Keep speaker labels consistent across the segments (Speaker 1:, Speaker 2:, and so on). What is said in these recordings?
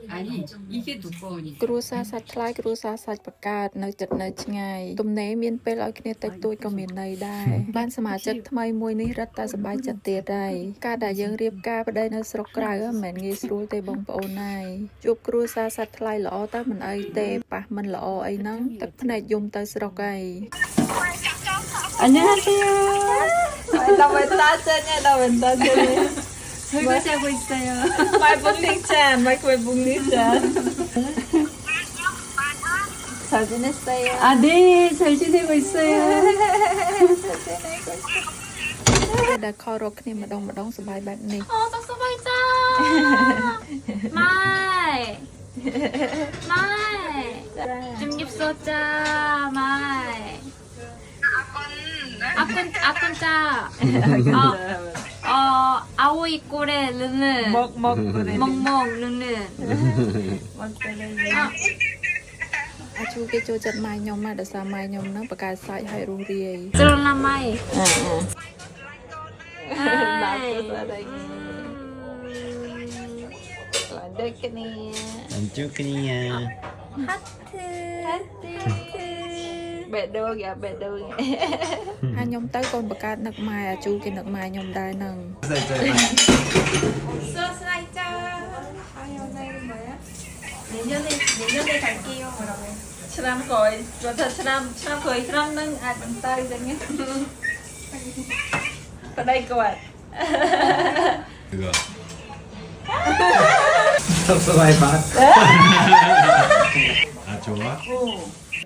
Speaker 1: 아니 이게 두꺼우니까.
Speaker 2: គ្រួសារសាច់ថ្លៃគ្រួសារសាច់បកើតនៅចិត្តនៅឆ្ងាយទំនេរមានពេលឲ្យគ្នាតិចតួចក៏មានន័យដែរបានសមាជិកថ្មីមួយនេះរត់តែសប្បាយចិត្តទៀតហើយការដែលយើងរៀបការប្តីនៅស្រុកក្រៅមិនមែនងាយស្រួលទេបងប្អូនណាយជួបគ្រួសារសាច់ថ្លៃល្អតែមិនអីទេប៉ះមិនល្អអីហ្នឹងទឹកភ្នែកយំទៅស្រុកហើយ
Speaker 1: 안녕하세요.
Speaker 2: 나 멘타전이야 나 멘타전이야
Speaker 1: 설거지 하고 있어요.
Speaker 2: 말분리짠 마이크로분리짠 잘 지냈어요?
Speaker 1: 아, 네, 잘 지내고 있어요.
Speaker 2: đã kho rồi kia mà đông sờ bài bạn này
Speaker 3: tao sắp bay cha mai mai 좀 입었자 mai 아군 짜 아오이 꼬레 르는
Speaker 2: 먹 그래
Speaker 3: 멍멍 르는
Speaker 2: à chú cái chỗ chặt mai nhom mà đã xa mai nhom nó bạc cà sai hay rù riê
Speaker 3: 쫄라 mai
Speaker 2: đây cái này
Speaker 4: 안쪽이야.
Speaker 2: bẹ đơ kìa bẹ đơ hai nhom tới con bạc cà nực mai à chú cái nực mai nhom đai nằng
Speaker 3: 내년에 갈게요 뭐라고요
Speaker 2: 사람 거의 좋다 사람 거의 사람은 안 tay rồi nhé ở đây các bạn
Speaker 4: 그거. 섭섭하게 봐. 아 좋아?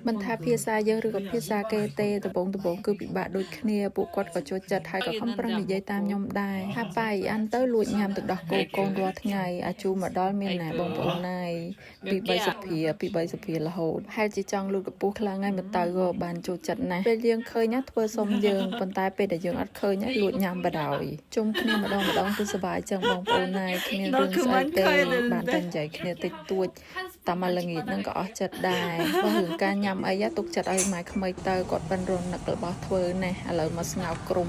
Speaker 2: មិនថាភាសាយើងឬក៏ភាសាគេទេដំបងគឺពិបាកដូចគ្នាពួកគាត់ក៏ចូលចិត្តហើយក៏ខំប្រឹងនិយាយតាមខ្ញុំដែរថាបាយអានទៅលួចញ៉ាំទឹកដោះគោកូនរាល់ថ្ងៃអាជូមកដល់មានណាបងប្អូនណាយពី3សុភារហូតហើយជាចង់លូតកពស់ខ្លាំងហើយមកទៅក៏បានចូលចិត្តណាស់ពេលយើងឃើញណាធ្វើសុំយើងប៉ុន្តែពេលដែលយើងអត់ឃើញហើយលួចញ៉ាំបដ ாய் ជុំគ្នាម្ដងគឺសប្បាយចឹងបងប្អូនណាយគ្មានរឿងស្អីទេបានតែនិយាយគ្នាតិចតួចតាមល្ងាចហ្នឹងក៏អស់ចិត្តដែរបើរឿងការញ៉ាំអីទុកចិត្តឲ្យម៉ែក្មេងទៅគាត់បានរននឹករបស់ធ្វើណេះឥឡូវមកស្ងោក្រុម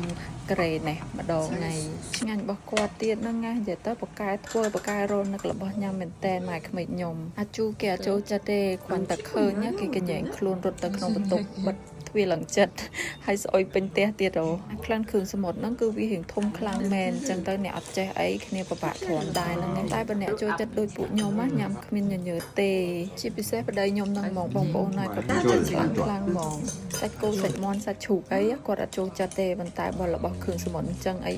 Speaker 2: ក្រេណេះម្ដងថ្ងៃឆ្ងាញ់របស់គាត់ទៀតហ្នឹងណានិយាយទៅបកែធ្វើបកែរននឹករបស់ញ៉ាំមែនតែនម៉ែក្មេងខ្ញុំអាជូគេអត់ចូលចិត្តទេគ្រាន់តែឃើញគេកញ្ញែងខ្លួនរត់ទៅក្នុងបន្ទប់បិទទ្វារឡើងចិត្តហើយស្អុយពេញផ្ទះទៀតហ៎ក្លិនគ្រឿងសមុទ្រហ្នឹងគឺវារៀងធំខ្លាំងមែនអញ្ចឹងទៅអ្នកអត់ចេះអីគ្នាពិបាកទ្រាំដែរហ្នឹងតែបើអ្នកចូលចិត្តដូចពួកខ្ញុំណាញ៉ាំគ្មានញញើតទេជាពិសេសប្តីខ្ញុំហ្នឹងហ្មងបងប្អូនណាគាត់ចូលចិត្តខ្លាំងហ្មងសាច់គោសាច់មាន់សាច់ជ្រូកអីគាត់អត់ចូលចិត្តទេប៉ុន្តែបើរបស់គ្រឿងសមុទ្រអញ្ចឹងអី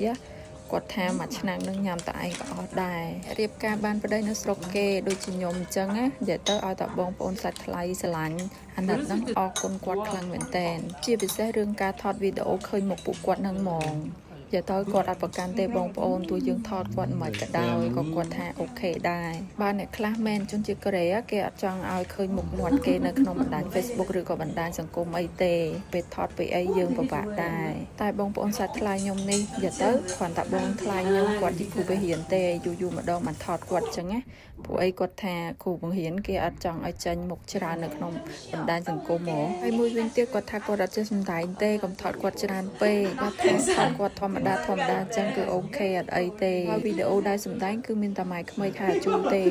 Speaker 2: គាត់ថាមួយឆ្នាំនឹងញ៉ាំតែឯងក៏អត់ដែររៀបការបានប្តីនៅស្រុកគេដូចជាខ្ញុំអញ្ចឹងណានិយាយទៅឲ្យតែបងប្អូនសាច់ថ្លៃស្រឡាញ់អាណិតហ្នឹងអរគុណគាត់ខ្លាំងមែនតើជាពិសេសរឿងការថតវីដេអូឃើញមុខពួកគាត់ហ្នឹងហ្មងនិយាយទៅគាត់អត់ប្រកាន់ទេបងប្អូនទោះយើងថតគាត់មិនក៏ដោយក៏គាត់ថាអូខេដែរបើអ្នកខ្លះមែនជនជាតិកូរ៉េគេអត់ចង់ឲ្យឃើញមុខមាត់គេនៅក្នុងបណ្ដាញ Facebook ឬក៏បណ្ដាញសង្គមអីទេពេលថតពីអីយើងពិបាកដែរតែបងប្អូនសាច់ថ្លៃខ្ញុំនេះនិយាយទៅគ្រាន់តែបងថ្លៃខ្ញុំគាត់ជាគ្រូបង្រៀនទេយូរម្ដងបានថតគាត់អញ្ចឹងណាពួកអីគាត់ថាគ្រូបង្រៀនគេអត់ចង់ឲ្យចេញមុខច្រើននៅក្នុងបណ្ដាញសង្គមហ្មងហើយមួយវិញទៀតគាត់ថាគាត់អត់ចេះសម្ដែងទេកុំថតគាត់ច្រើនពេកគាត់ថាគាត់ធម្មតាអញ្ចឹងគឺអូខេអត់អីទេហើយវីដេអូដែលសម្ដែងគឺមានតែម៉ែក្មេងថាជូរទេ